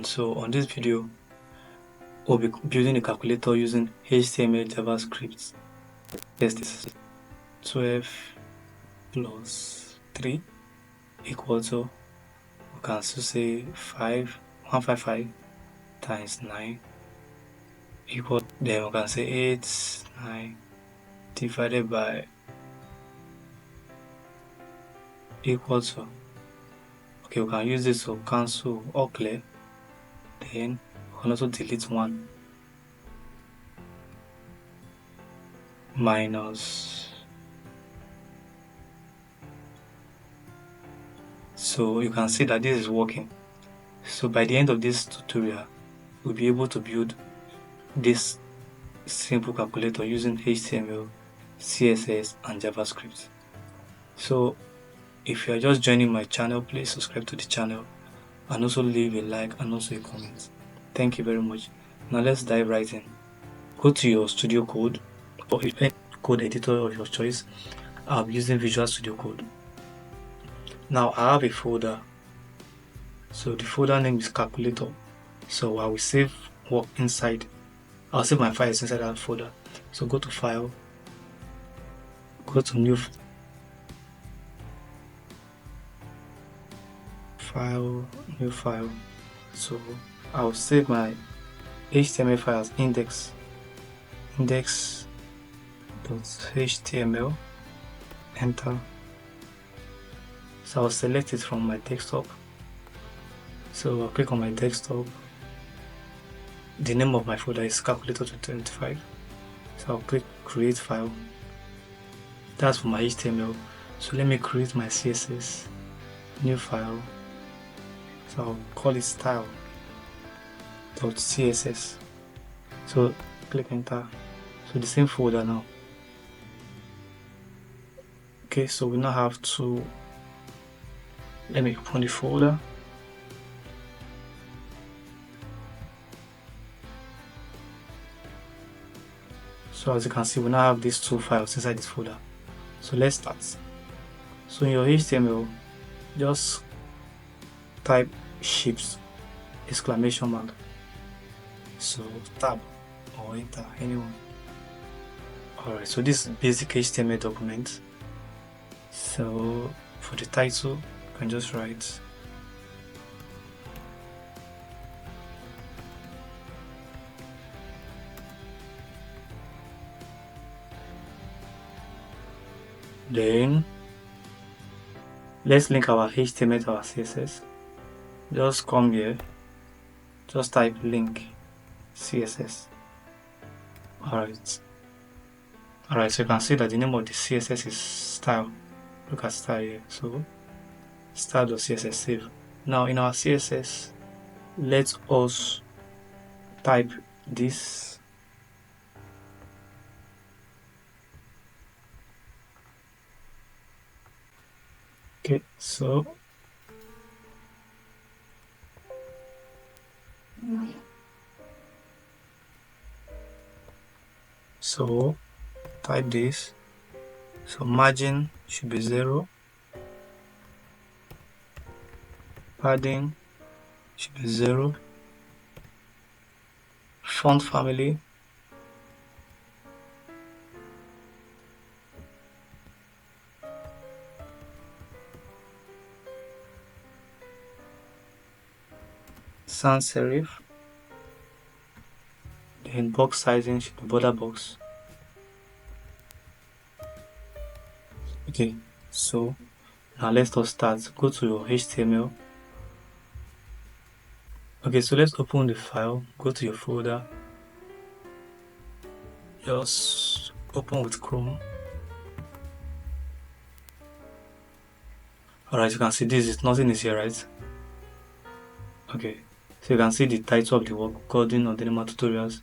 So on this video, we'll be building a calculator using HTML JavaScript. Test is 12 plus 3 equal to, we can still say 155 times 9 equal, then we can say 8, 9 divided by equal to, okay, we can use this to cancel all clear, then we can also delete 1 minus. So you can see that this is working. So by the end of this tutorial, we'll be able to build this simple calculator using HTML, CSS, and JavaScript. So if you are just joining my channel, please subscribe to the channel and also leave a like and also a comment. Thank you very much. Now let's dive right in. Go to your Studio Code or any code editor of your choice. I'll be using Visual Studio Code. Now I have a folder. So the folder name is calculator. So I will save work inside. I'll save my files inside that folder. So go to file, go to new file, new file. So I'll save my HTML file as index.html, enter. So I'll select it from my desktop. So I'll click on my desktop. The name of my folder is calculator 2025. So I'll click create file. That's for my HTML. So let me create my CSS, new file. So I'll call it style.css. So click enter. So the same folder now. Okay, so we now have to, let me open the folder. So as you can see, we now have these two files inside this folder. So let's start. So in your HTML, just type ships exclamation mark. So tab or enter, anyone. Alright, so this is basic HTML document. So for the title, you can just write then let's link our HTML to our CSS. Just come here, just type link CSS. Alright, so you can see that the name of the CSS is style. Look at style here. So style.css, save. Now in our CSS, let us type this. Okay, so type this. So margin should be 0, padding should be 0, font family sans serif, then box sizing should be border box. Okay, so now let's start. Go to your HTML. Okay, so let's open the file. Go to your folder. Just open with Chrome. Alright, you can see nothing is here, right? Okay, so you can see the title of the work, coding on the tutorials.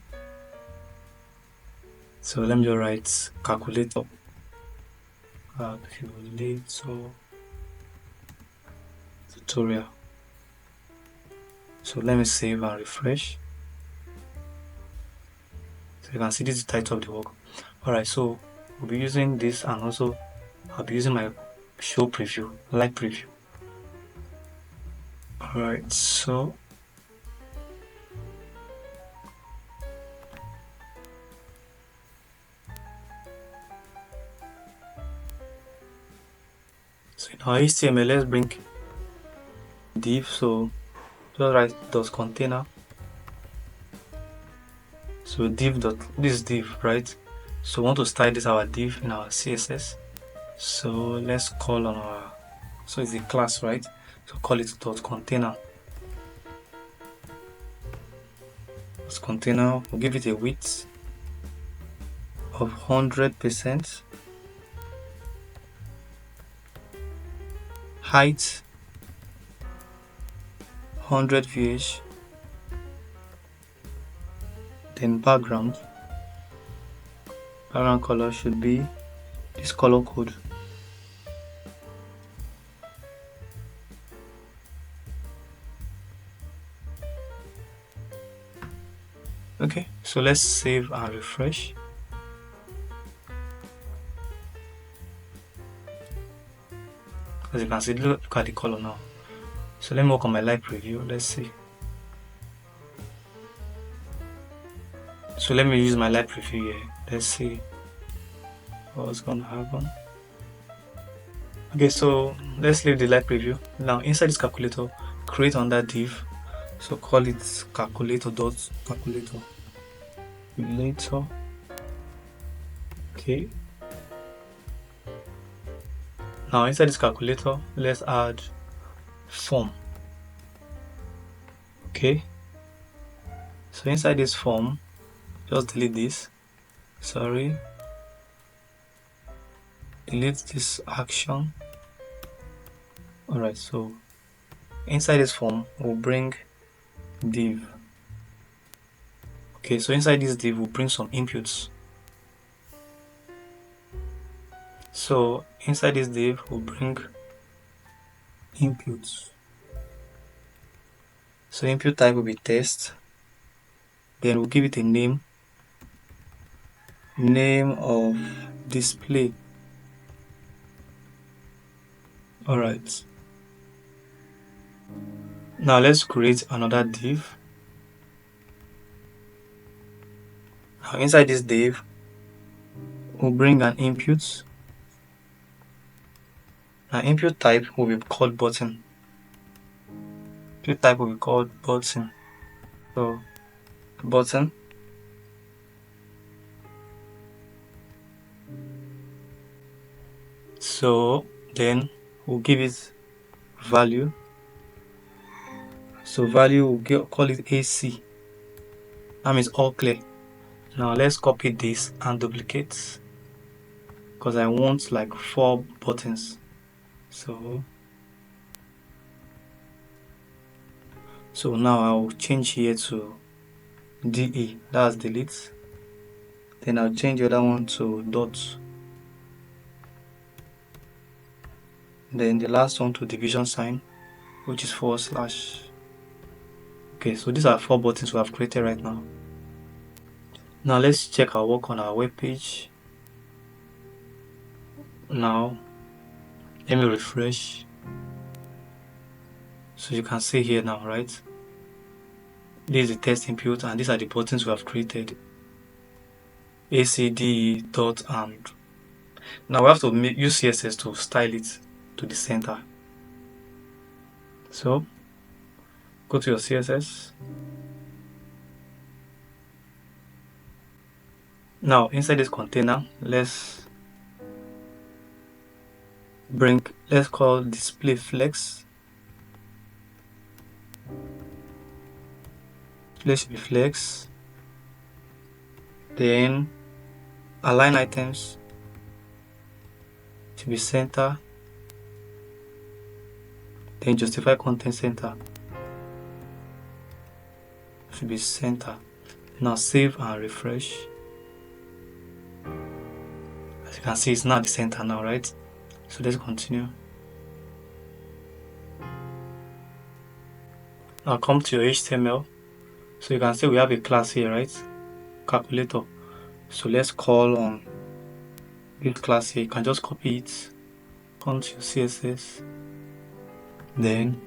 So let me just write calculator. Tutorial. So let me save and refresh. So you can see this is the title of the work. Alright, so we'll be using this, and also I'll be using my show preview, live preview. Alright, so So in our HTML, let's bring div. So just write dot container. So div dot, this is div, right? So we want to style this our div in our CSS. So let's call on our, so it's a class, right? So call it dot container. Dot container, we'll give it a width of 100%, height 100 VH, then background color should be this color code. Okay, so let's save and refresh. As you can see, look at the color now. So let me work on my live preview. Let's see. So let me use my live preview here. Let's see what's gonna happen. Okay, so let's leave the live preview. Now inside this calculator, create under div. So call it calculator dot calculator. Calculator. Okay. Now inside this calculator, let's add form. Okay. So inside this form, just delete this. Sorry. Delete this action. Alright, so inside this form, we'll bring div. Okay, so inside this div, we'll bring some inputs. So inside this div, we'll bring inputs. So input type will be text. Then we'll give it a name of display. Alright. Now let's create another div. Now inside this div, we'll bring an input. Now input type will be called button. Input type will be called button. So button. So then we'll give it value. So value will call it AC. That means all clear. Now let's copy this and duplicate, because I want like 4 buttons. So now I'll change here to DE, that's delete. Then I'll change the other one to dot. Then the last one to division sign, which is /. Okay, so these are 4 buttons we have created right now. Now let's check our work on our web page. Now let me refresh. So you can see here now, right? This is the text input and these are the buttons we have created. ACD dot, and now we have to use CSS to style it to the center. So go to your CSS. Now inside this container, let's call display flex. Display should be flex. Then align items to be center. Then justify content center should be center. Now save and refresh. As you can see, it's not the center now, right? So let's continue. Now come to your HTML. So you can see we have a class here, right? Calculator. So let's call on this class here. You can just copy it, come to your CSS, then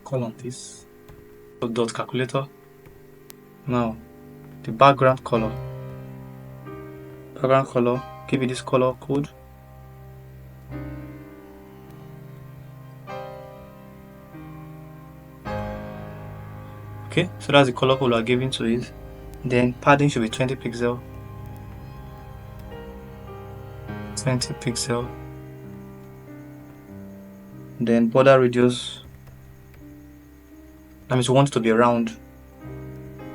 call on this. So dot calculator. Now the background color. Give it this color code. Okay, so that's the color code we are giving to it. Then padding should be 20 pixel. 20 pixel. Then border radius. That means we want it to be round.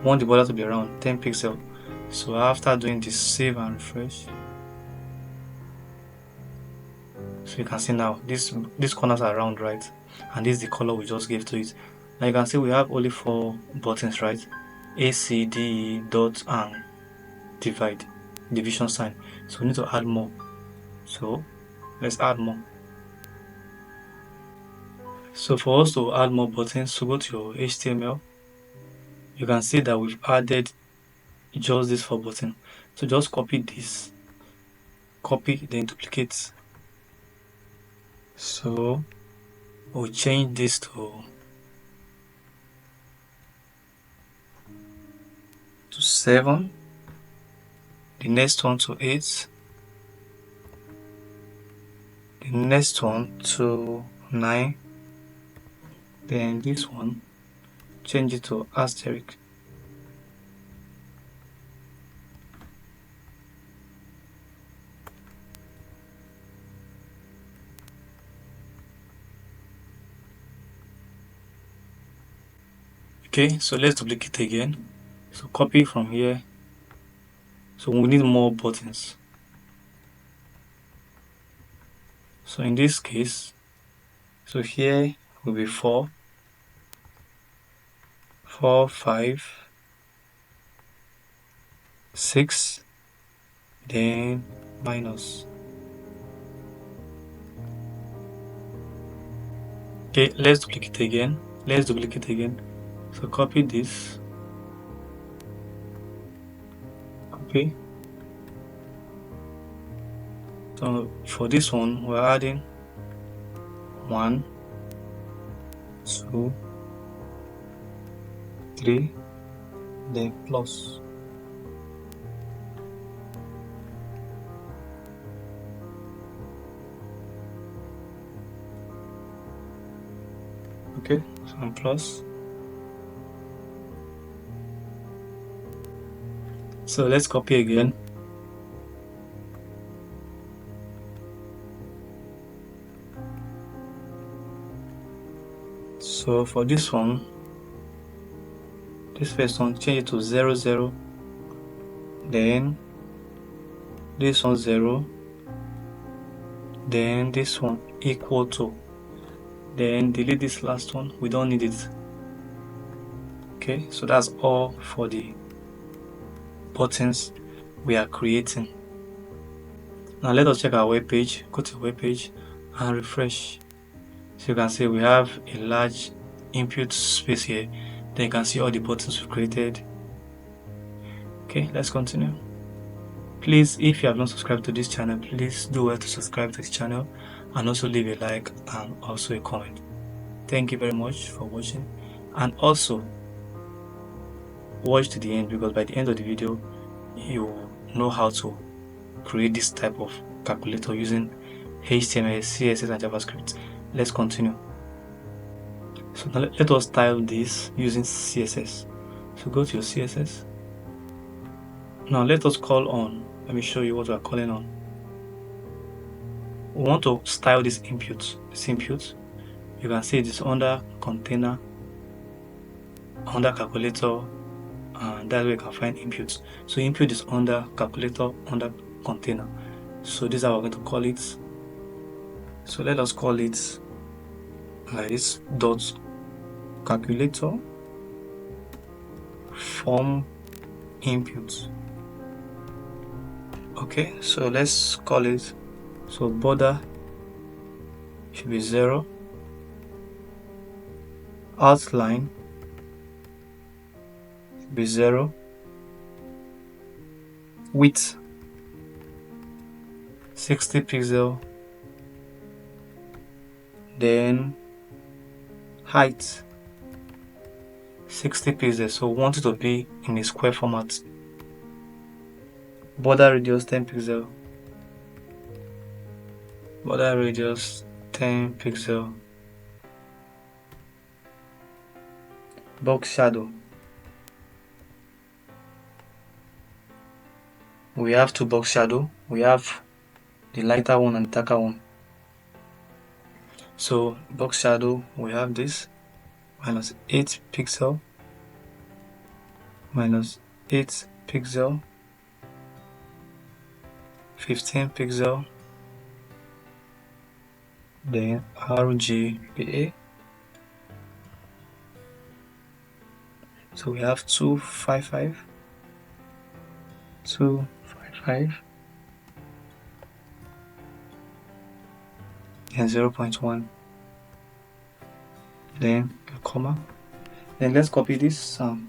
We want the border to be around 10 pixel. So after doing this, save and refresh. So you can see now these corners are round, right? And this is the color we just gave to it. Now you can see we have only 4 buttons, right? A, C, D, E, dot, and divide, division sign. So we need to add more. So let's add more. So for us to add more buttons, so go to your HTML. You can see that we've added just this 4 buttons. So just copy this, copy, then duplicate. So we'll change this to 7, the next one to 8, the next one to 9, then this one change it to asterisk. Okay, so let's duplicate again. So copy from here. So we need more buttons. So in this case, so here will be 4, 5, 6, then minus. Okay, let's duplicate again. So copy this, copy. So for this one, we're adding 1, 2, 3, then plus. Okay, so I'm plus. So let's copy again. So for this one, this first one, change it to 0, 0. Then this one 0. Then this one equal to. Then delete this last one. We don't need it. Okay, so that's all for the buttons we are creating. Now let us check our web page. Go to web page and refresh. So you can see we have a large input space here. Then you can see all the buttons we've created. Okay, let's continue. Please, if you have not subscribed to this channel, please do well to subscribe to the channel and also leave a like and also a comment. Thank you very much for watching, and also watch to the end, because by the end of the video you know how to create this type of calculator using HTML, CSS and JavaScript. Let's continue. So now let us style this using CSS. So go to your CSS. Now let us call on, let me show you what we are calling on. We want to style this input. You can see it is under container, under calculator, and that's where you can find inputs. So input is under calculator, under container. So this is how we're going to call it. So let us call it like this, dot calculator form input. Okay, so let's call it, so border should be 0, outline should be 0, width 60 pixel, then height 60 pixels. So we want it to be in a square format. Border radius 10 pixel, border radius 10 pixel. Box shadow. We have two box shadow. We have the lighter one and the darker one. So box shadow, we have this minus 8 pixel, minus 8 pixel, 15 pixel, then RGBA. So we have 255, 255, and 0.1, then a comma. Then let's copy this and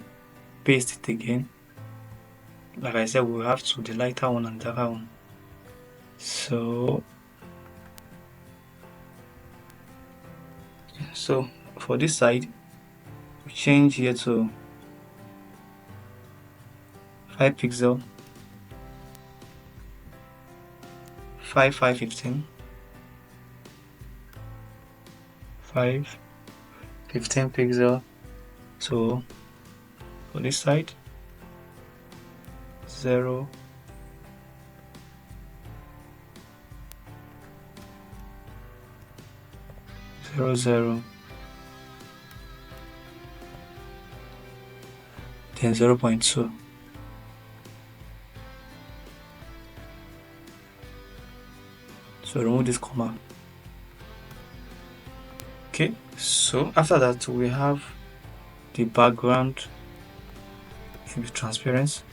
paste it again. Like I said, we have to the lighter one and darker one. So for this side, we change here to 5 pixel, 15, 15 pixel. So for this side, 0, 0, 0, then 0.2. So remove this comma. Okay, so after that we have the background should be transparent.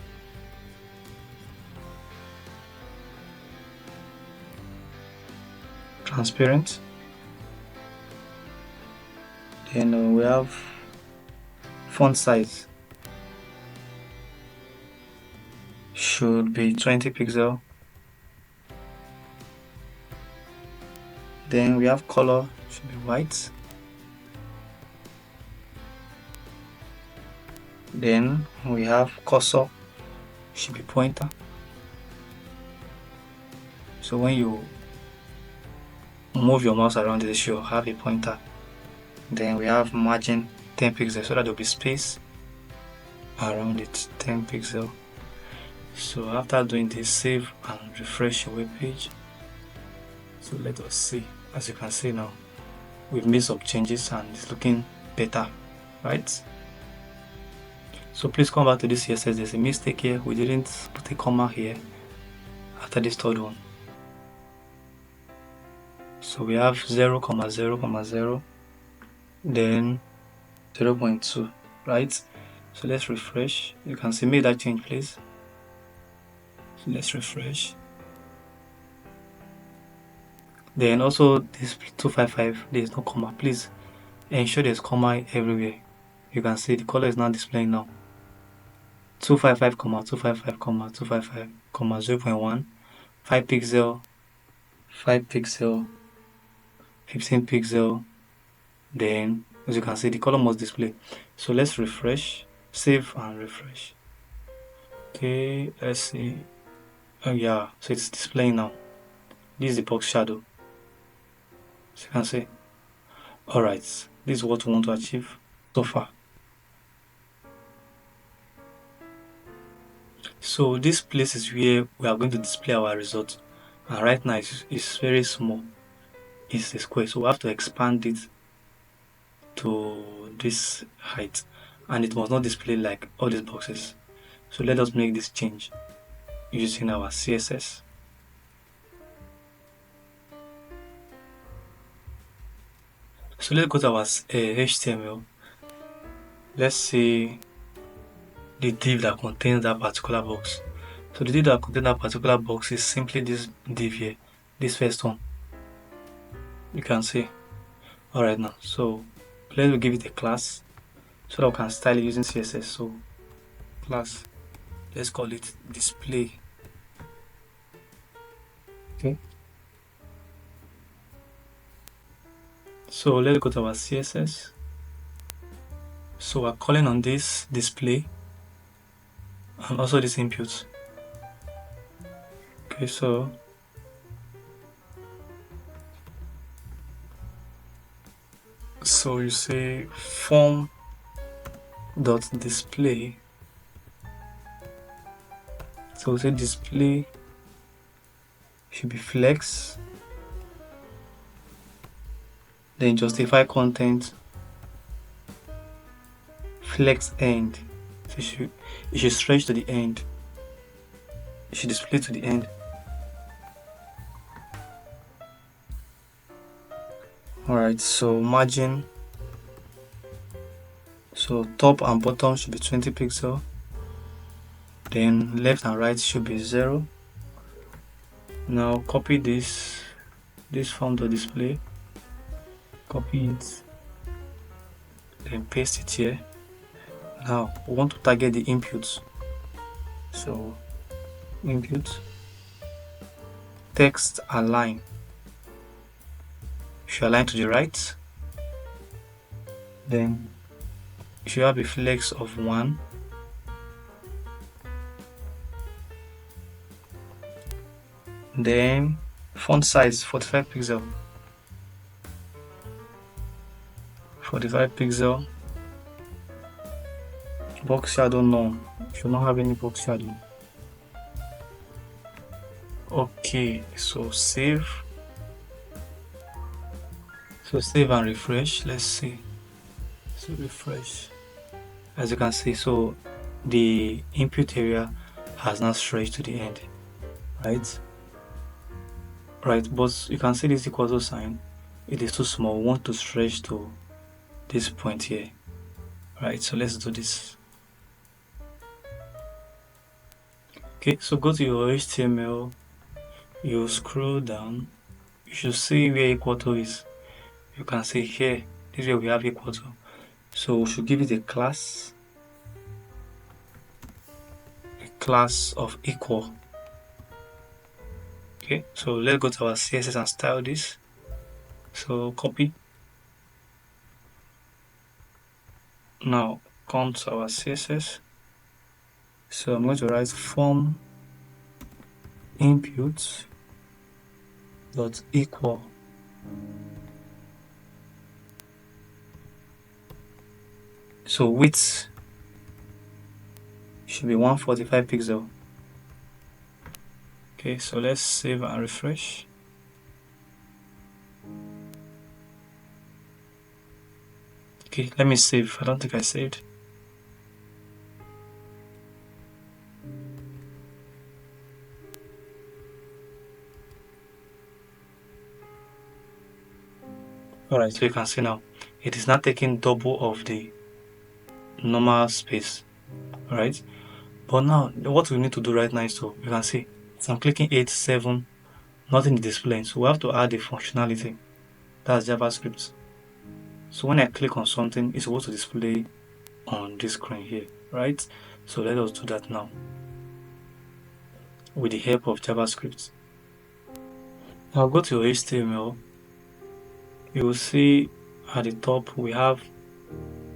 Then we have font size should be 20 pixel. Then we have color should be white. Then we have cursor should be pointer. So when you move your mouse around it, should have a pointer. Then we have margin 10 pixels so that there will be space around it, 10 pixel. So after doing this, save and refresh your web page. So let us see. As you can see now, we've made some changes and it's looking better, right? So please come back to this CSS. There's a mistake here. We didn't put a comma here after this third one. So we have 0, 0, 0, then 0.2, right? So let's refresh. You can see, make that change, please. So let's refresh. Then also this 255, there is no comma. Please ensure there's comma everywhere. You can see the color is not displaying now. 255, 255, 255, 0.1, 5 pixel, 5 pixel, 15 pixel. Then as you can see, the color must display. So let's refresh, save and refresh. Okay, let's see. Oh yeah, so it's displaying now. This is the box shadow, as you can see. Alright, this is what we want to achieve so far. So this place is where we are going to display our result, and right now it's very small. It's a square, so we have to expand it to this height, and it must not display like all these boxes. So let us make this change using our CSS. So let's go to our HTML. Let's see the div that contains that particular box. So the div that contains that particular box is simply this div here, this first one. You can see. Alright now, so let's give it a class so that we can style it using CSS. So class, let's call it display. Okay. So let's go to our CSS. So we're calling on this display and also this input. Okay, so so you say form dot display. So we say display should be flex, then justify content, flex end. So it should stretch to the end. It should display to the end. Alright, so margin. So top and bottom should be 20 pixels. Then left and right should be 0. Now copy this form to display. Copy it. Then paste it here. Now we want to target the inputs. So input text align should align to the right. Then you should have a flex of 1. Then font size 45 pixel. 45 pixel. Box shadow none. Should not have any box shadow. Okay, so save. So save and refresh. Let's see. So refresh. As you can see, so the input area has now stretched to the end, right? Right, but you can see this equal to sign. It is too small. We want to stretch to this point here, right? So let's do this. Okay, so go to your HTML. You scroll down. You should see where equal to is. You can see here. This is where we have equal to. So we should give it a class of equal. Okay, so let's go to our CSS and style this. So copy. Now come to our CSS. So I'm going to write form input dot equal. So width should be 145 pixel. Okay, so let's save and refresh. Okay, let me save. I don't think I saved. Alright, so you can see now it is not taking double of the normal space. Alright, but now what we need to do right now is to, you can see, so I'm clicking 8, 7, nothing is displaying. So we have to add the functionality. That's JavaScript. So when I click on something, it's supposed to display on this screen here, right? So let us do that now with the help of JavaScript. Now go to your HTML. You will see at the top we have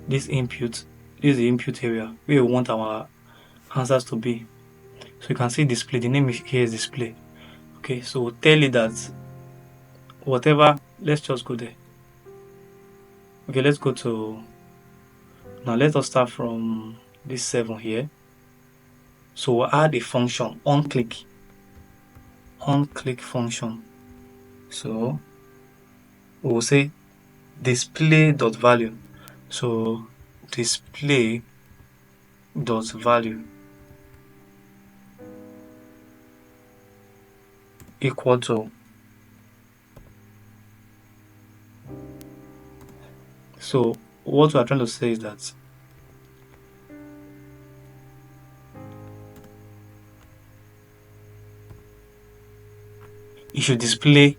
this input. This is the input area where we want our answers to be. So you can see display. The name here is display. Okay, so we'll tell it that whatever. Let's just go there. Okay, let's go to. Now let us start from this 7 here. So we'll add a function on click function. So we'll say display dot value. So display dot value equal to. So what we are trying to say is that it should display.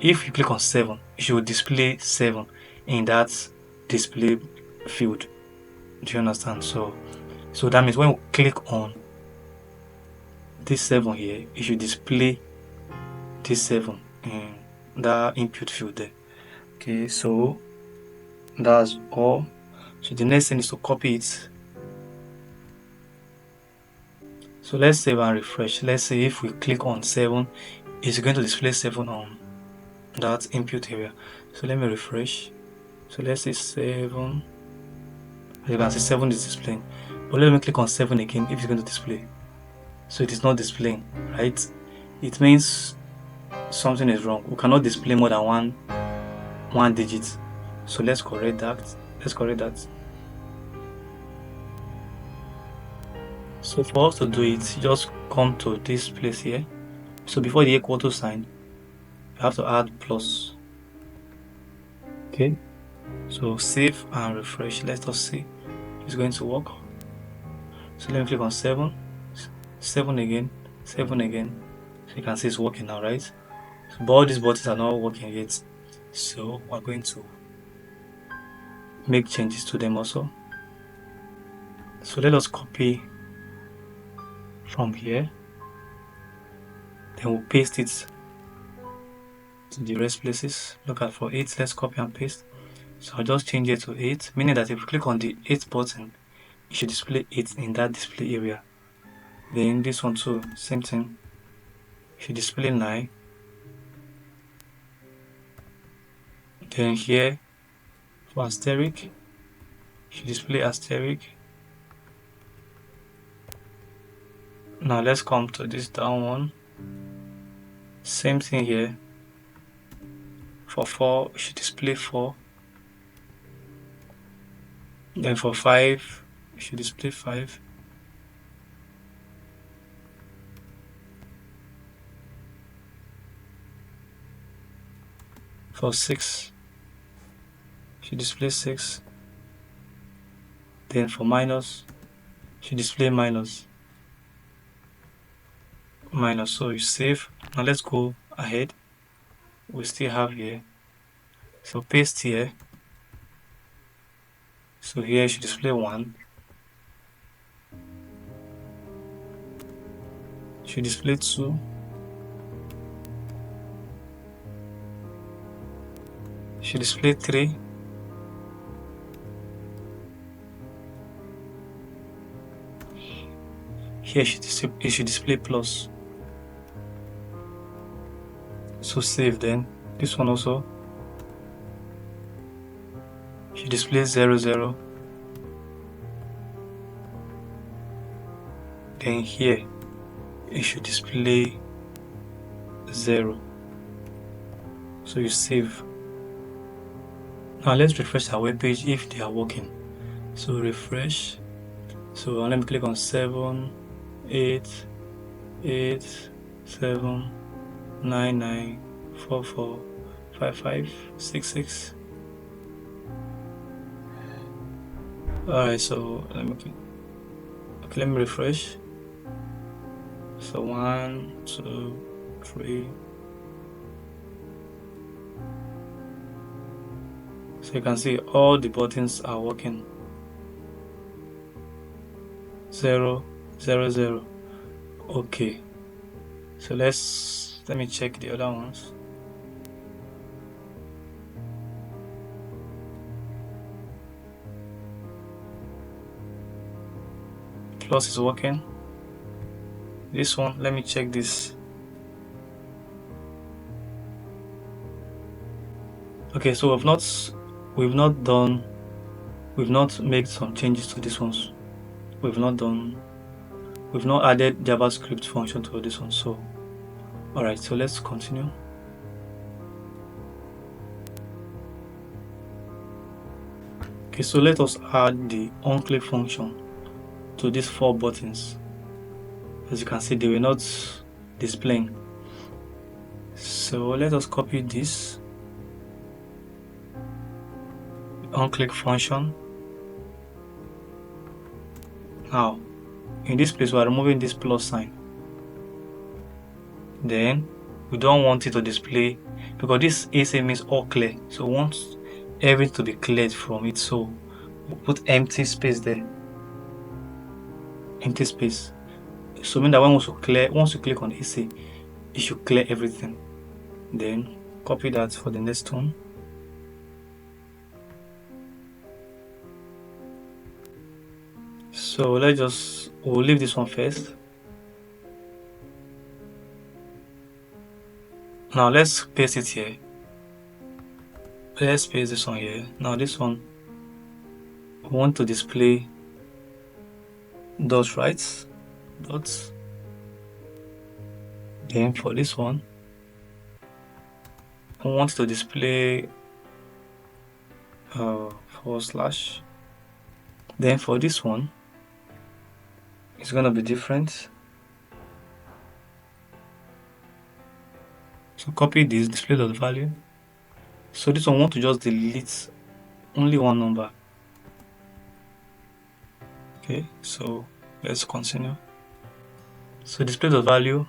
If you click on 7, it should display 7 in that display field. Do you understand? So that means when we click on this 7 here, it should display this 7 in that input field there. Okay, so that's all. So the next thing is to copy it. So let's save and refresh. Let's say if we click on 7, it's going to display 7 on that input area. So let me refresh. So let's say 7. As you can see, 7 is displaying. But let me click on 7 again if it's going to display. So it is not displaying, right? It means something is wrong. We cannot display more than one digit. So let's correct that. So for us to do it, just come to this place here. So before the equal to sign, you have to add plus. Okay. So save and refresh. Let us see if it's going to work. So let me click on 7. 7 again. 7 again. So you can see it's working now, right? So, but all these buttons are not working yet. So we're going to make changes to them also. So let us copy from here. Then we'll paste it to the rest places. Look at for 8, let's copy and paste. So I'll just change it to 8, meaning that if you click on the 8 button, it should display 8 in that display area. Then this one too, same thing. It should display 9. Then here for asterisk, it should display asterisk. Now let's come to this down one. Same thing here. For 4, it should display 4. Then for 5, it should display 5. For 6, it should display 6. Then for minus, it should display minus. So you save. Now let's go ahead. We still have here. So paste here. So here it should display 1. It should display 2. It should display 3. Here it should display plus. So save then. This one also should display 0, 0. Then here it should display 0. So you save. Now let's refresh our web page if they are working. So refresh. So let me click on 7, 8, 8, 7, 9, 9, 4, 4, 5, 5, 6, 6. Alright, so let me refresh. So 1, 2, 3. So you can see all the buttons are working. 0, 0, 0. Okay. So let me check the other ones. Plus is working. This one, let me check this. Okay, so we've not made some changes to these ones. We've not added JavaScript function to this one. So alright, so let's continue. Okay, so let us add the on-click function to these 4 buttons. As you can see, they were not displaying. So let us copy this on-click function. Now, in this place, we are removing this plus sign. Then we don't want it to display because this ASA means all clear. So we want everything to be cleared from it. So we'll put empty space there. Empty space. So mean that once you click on ASA, it should clear everything. Then copy that for the next one. So we'll leave this one first. Now let's paste it here. let's paste this one here. Now this one, we want to display dots, right? Dots. Then for this one, I want to display /. Then for this one, it's gonna be different. So copy this, display dot value. So this one, I want to just delete only one number. Okay, so let's continue. So display dot value,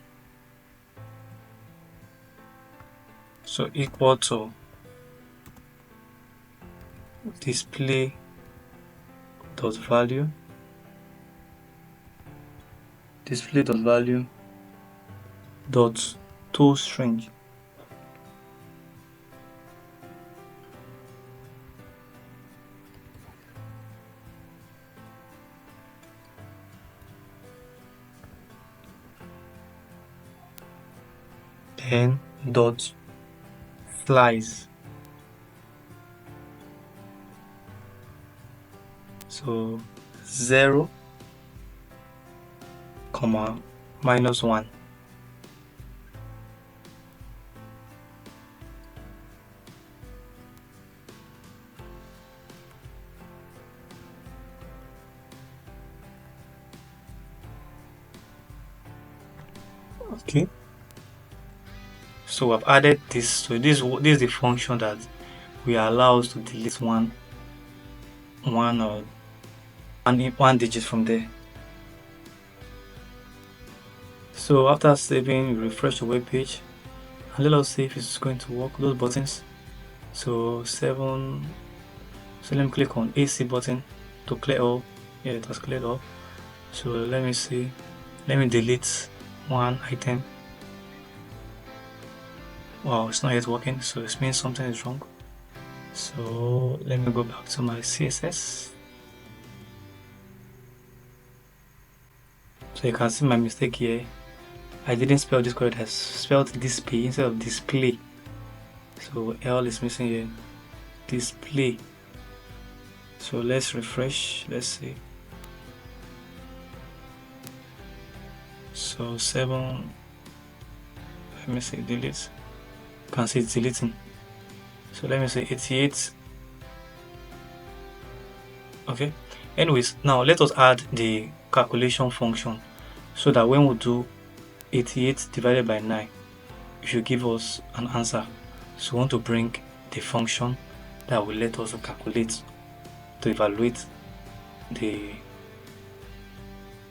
so equal to display dot value, display dot value dot toString. Then dot slice. So 0, -1. Okay. So I've added this. So this is the function that we allow us to delete one digit from there. So after saving, you refresh the web page, and let us see if it's going to work. Those buttons. So 7. So let me click on AC button to clear all. Yeah, it has cleared all. So let me see. Let me delete one item. Wow, it's not yet working, so it means something is wrong. So let me go back to my CSS. So you can see my mistake here. I didn't spell this correct. I spelled display instead of display. So L is missing here. Display. So let's refresh. Let's see. So 7. Let me say delete. You can see it's deleting. So let me say 88. Okay. Anyways, now let us add the calculation function so that when we do 88 divided by 9, it should give us an answer. So we want to bring the function that will let us calculate to evaluate the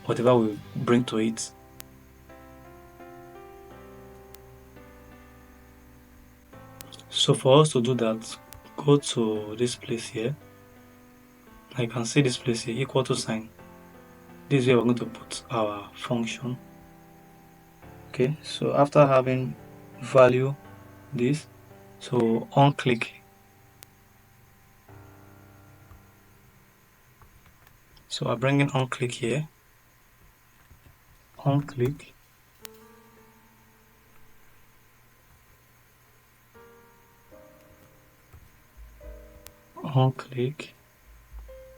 whatever we bring to it. So for us to do that, go to this place here. I can see this place here, equal to sign. This is where we're going to put our function. Okay, so after having value this, so on click. So I'm bringing on click here. On click. On click.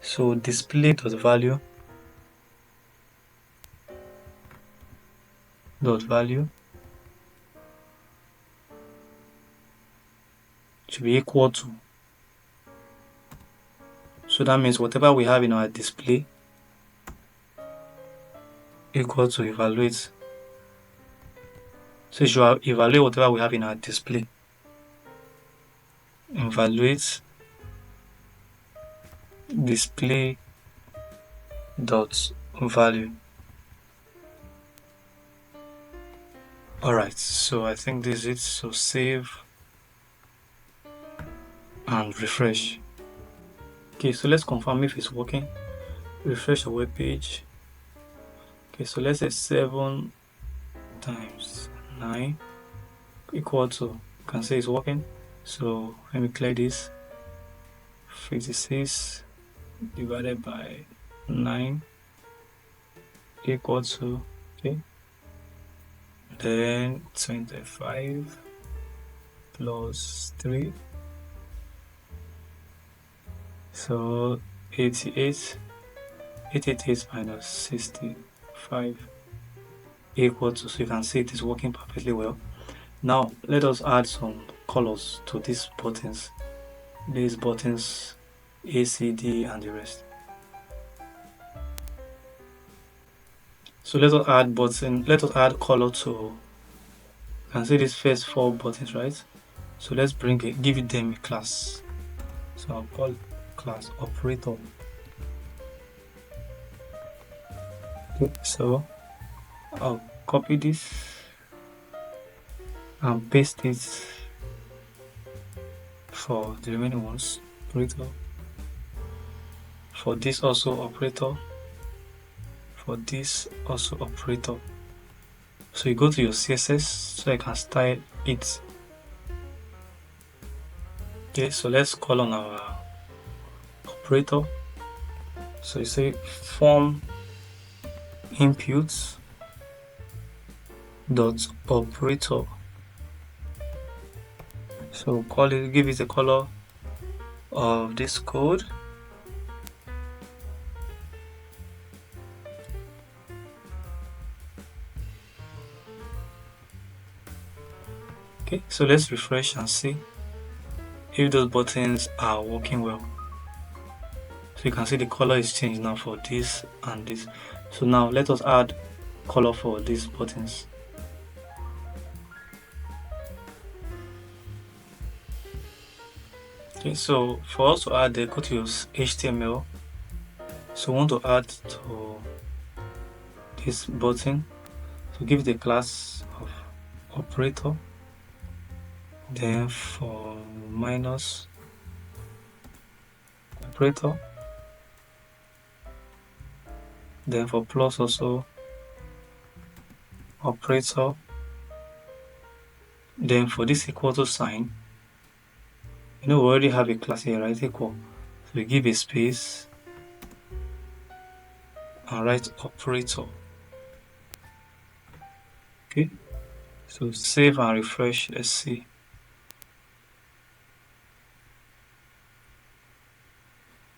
So display dot value to be equal to. So that means whatever we have in our display equal to evaluate. So you should evaluate whatever we have in our display. Evaluate display dot value. Alright, so I think this is it. So save and refresh. Okay, so let's confirm if it's working. Refresh the web page. Okay, so let's say 7 times 9 equal to, you can say it's working. So let me clear this. 56 divided by 9 equal to, okay, then 25 plus 3 So 888 minus 65 equal to, so you can see it is working perfectly well. Now let us add some colors to these buttons, A, C, D, and the rest. So let us add color to, you can see these first 4 buttons, right? So let's give them a class. So I'll call class operator. Okay, so I'll copy this and paste it for the remaining ones. Operator. For this also operator. For this also operator. So you go to your CSS so I can style it. Okay, so let's call on our operator. So you say form inputs dot operator. So give it a color of this code. Okay, so let's refresh and see if those buttons are working well. So you can see the color is changed now for this and this. So now let us add color for these buttons. Okay, so for us to add, go to your HTML. So we want to add to this button. So give it a class of operator. Then for minus operator. Then for plus also operator. Then for this equal to sign, we already have a class here, right? Equal. So we give a space and write operator. Okay, so save and refresh. Let's see.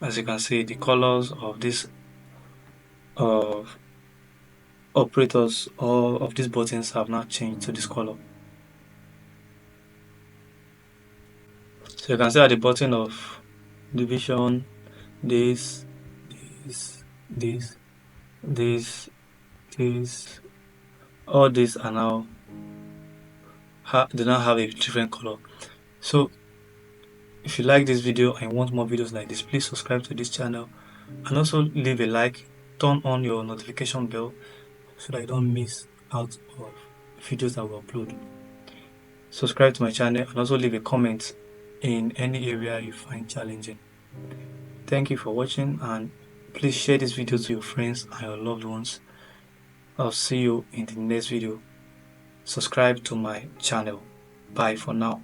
As you can see, the colors of these operators or of these buttons have now changed to this color. So you can see at the button of division, this, all these are now they now have a different color. So if you like this video and want more videos like this, please subscribe to this channel and also leave a like, turn on your notification bell so that you don't miss out of videos that we upload. Subscribe to my channel and also leave a comment in any area you find challenging. Thank you for watching, and please share this video to your friends and your loved ones. I'll see you in the next video. Subscribe to my channel. Bye for now.